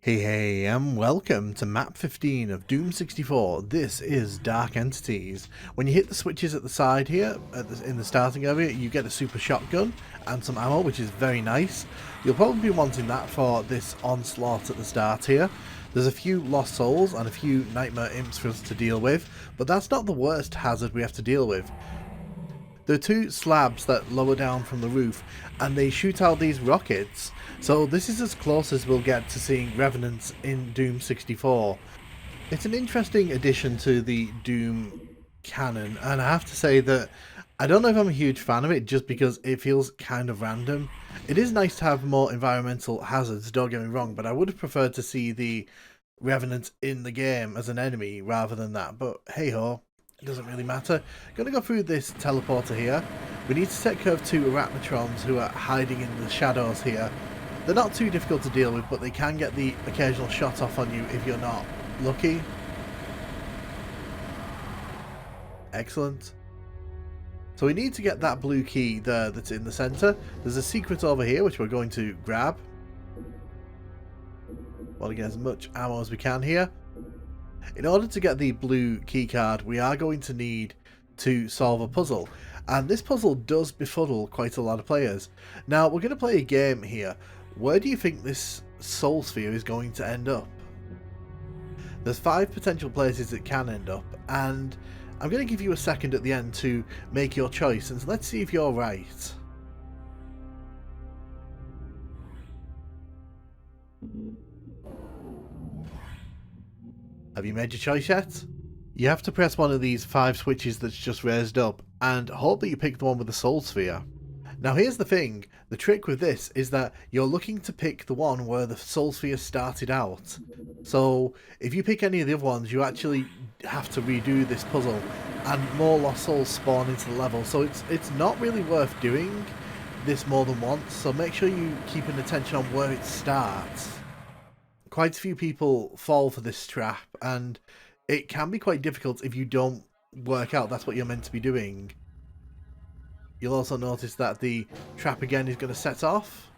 Hey, and welcome to map 15 of Doom 64. This is Dark Entities. When you hit the switches at the side here, in the starting area, you get a super shotgun and some ammo, which is very nice. You'll probably be wanting that for this onslaught at the start here. There's a few lost souls and a few nightmare imps for us to deal with, but that's not the worst hazard we have to deal with. There are two slabs that lower down from the roof, and they shoot out these rockets. So this is as close as we'll get to seeing Revenants in Doom 64. It's an interesting addition to the Doom canon, and I have to say that I don't know if I'm a huge fan of it just because it feels kind of random. It is nice to have more environmental hazards, don't get me wrong, but I would have preferred to see the Revenant in the game as an enemy rather than that, but hey ho. It doesn't really matter. Gonna go through this teleporter here. We need to take care of two arachnotrons who are hiding in the shadows here. They're not too difficult to deal with, but they can get the occasional shot off on you if you're not lucky. Excellent. So we need to get that blue key there that's in the centre. There's a secret over here which we're going to grab. Want to get as much ammo as we can here. In order to get the blue keycard, we are going to need to solve a puzzle. And this puzzle does befuddle quite a lot of players. Now, we're going to play a game here. Where do you think this soul sphere is going to end up? There's 5 potential places it can end up, and I'm going to give you a second at the end to make your choice, and let's see if you're right. Have you made your choice yet? You have to press one of these 5 switches that's just raised up and hope that you pick the one with the soul sphere. Now here's the thing, the trick with this is that you're looking to pick the one where the soul sphere started out. So if you pick any of the other ones, you actually have to redo this puzzle and more lost souls spawn into the level. So it's not really worth doing this more than once, so make sure you keep an attention on where it starts. Quite a few people fall for this trap, and it can be quite difficult if you don't work out that's what you're meant to be doing. You'll also notice that the trap again is going to set off.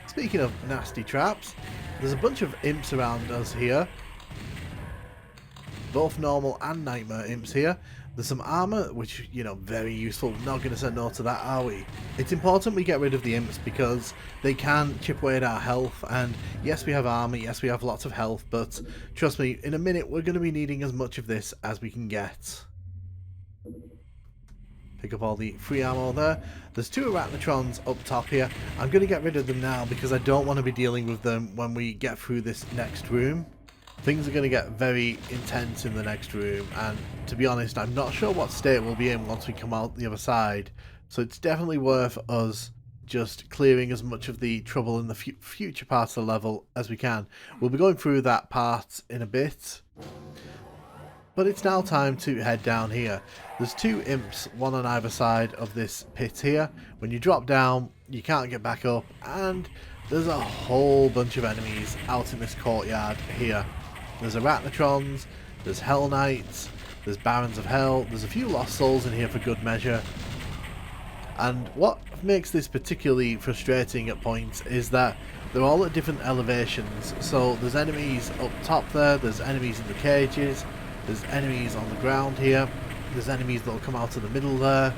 Speaking of nasty traps, there's a bunch of imps around us here. Both normal and nightmare imps here. There's some armour, which, you know, very useful. Not going to say no to that, are we? It's important we get rid of the imps because they can chip away at our health. And yes, we have armour, yes, we have lots of health, but trust me, in a minute we're going to be needing as much of this as we can get. Pick up all the free ammo there. There's 2 arachnotrons up top here. I'm going to get rid of them now because I don't want to be dealing with them when we get through this next room. Things are going to get very intense in the next room, and to be honest, I'm not sure what state we'll be in once we come out the other side, so it's definitely worth us just clearing as much of the trouble in the future parts of the level as we can. We'll be going through that part in a bit, but it's now time to head down here. There's 2 imps, one on either side of this pit here. When you drop down, you can't get back up, and there's a whole bunch of enemies out in this courtyard here. There's arachnotrons, there's hell knights, there's barons of hell, there's a few lost souls in here for good measure. And what makes this particularly frustrating at points is that they're all at different elevations. So there's enemies up top there, there's enemies in the cages, there's enemies on the ground here, there's enemies that'll come out of the middle there.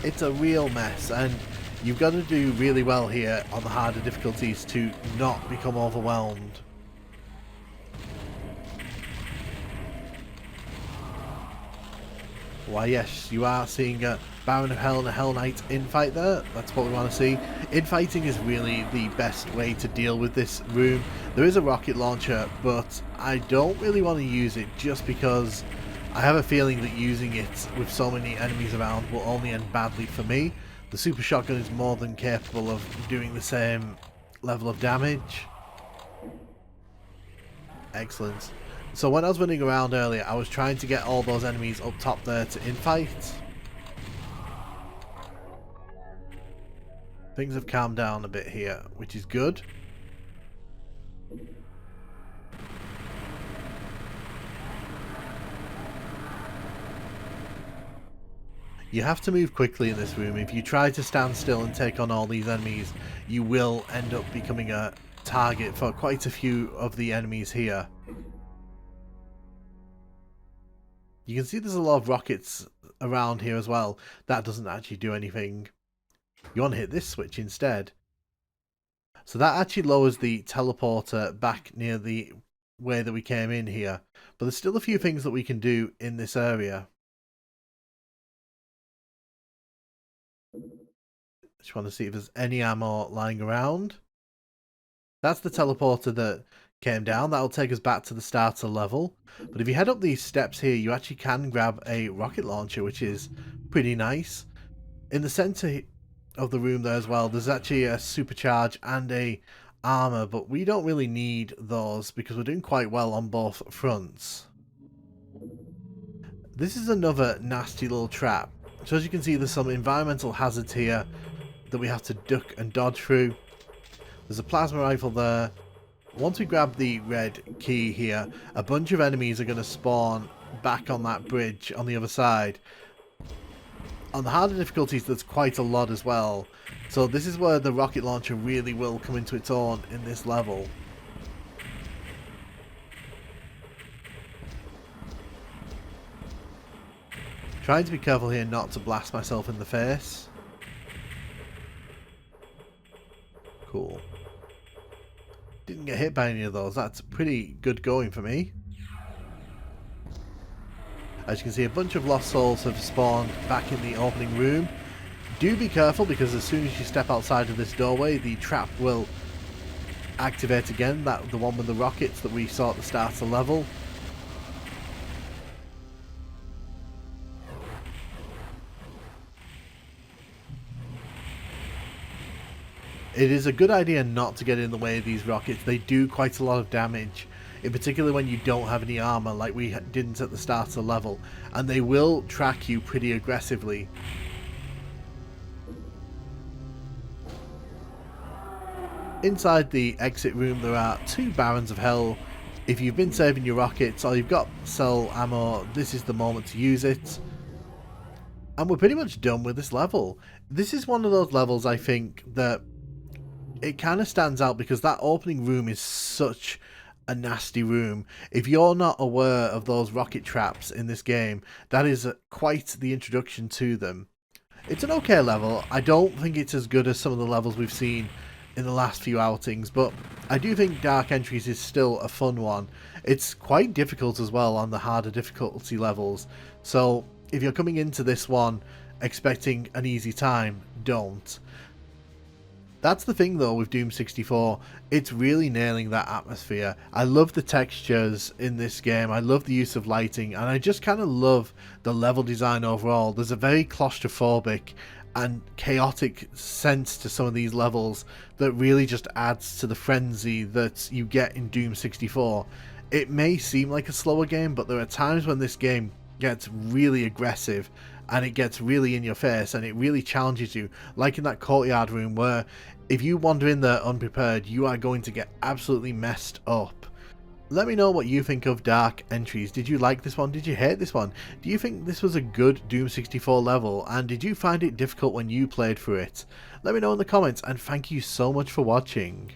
It's a real mess, and you've got to do really well here on the harder difficulties to not become overwhelmed. Why yes, you are seeing a Baron of Hell and a Hell Knight infight there. That's what we want to see. Infighting is really the best way to deal with this room. There is a rocket launcher, but I don't really want to use it just because I have a feeling that using it with so many enemies around will only end badly for me. The super shotgun is more than capable of doing the same level of damage. Excellent. So when I was running around earlier, I was trying to get all those enemies up top there to infight. Things have calmed down a bit here, which is good. You have to move quickly in this room. If you try to stand still and take on all these enemies, you will end up becoming a target for quite a few of the enemies here. You can see there's a lot of rockets around here as well. That doesn't actually do anything. You want to hit this switch instead. So that actually lowers the teleporter back near the way that we came in here. But there's still a few things that we can do in this area. Just want to see if there's any ammo lying around. That's the teleporter that came down. That'll take us back to the starter level. But if you head up these steps here, you actually can grab a rocket launcher, which is pretty nice. In the center of the room there as well, there's actually a supercharge and a armor, but we don't really need those because we're doing quite well on both fronts. This is another nasty little trap. So as you can see, there's some environmental hazards here that we have to duck and dodge through. There's a plasma rifle there. Once we grab the red key here, a bunch of enemies are going to spawn back on that bridge on the other side. On the harder difficulties, there's quite a lot as well. So this is where the rocket launcher really will come into its own in this level. Trying to be careful here not to blast myself in the face. Cool. Didn't get hit by any of those. That's pretty good going for me. As you can see, a bunch of lost souls have spawned back in the opening room. Do be careful, because as soon as you step outside of this doorway, the trap will activate again. That the one with the rockets that we saw at the start of the level. It is a good idea not to get in the way of these rockets. They do quite a lot of damage, in particular when you don't have any armor like we didn't at the start of the level, and they will track you pretty aggressively. Inside the exit room there are 2 Barons of Hell. If you've been saving your rockets or you've got cell ammo, this is the moment to use it. And we're pretty much done with this level. This is one of those levels, I think, that it kind of stands out because that opening room is such a nasty room. If you're not aware of those rocket traps in this game, that is quite the introduction to them. It's an okay level. I don't think it's as good as some of the levels we've seen in the last few outings, but I do think Dark Entries is still a fun one. It's quite difficult as well on the harder difficulty levels, so if you're coming into this one expecting an easy time, don't. That's the thing though with Doom 64, it's really nailing that atmosphere. I love the textures in this game, I love the use of lighting, and I just kind of love the level design overall. There's a very claustrophobic and chaotic sense to some of these levels that really just adds to the frenzy that you get in Doom 64. It may seem like a slower game, but there are times when this game gets really aggressive and it gets really in your face and it really challenges you, like in that courtyard room where if you wander in there unprepared, you are going to get absolutely messed up. Let me know what you think of Dark Entries. Did you like this one? Did you hate this one? Do you think this was a good Doom 64 level, and did you find it difficult when you played through it? Let me know in the comments, and thank you so much for watching.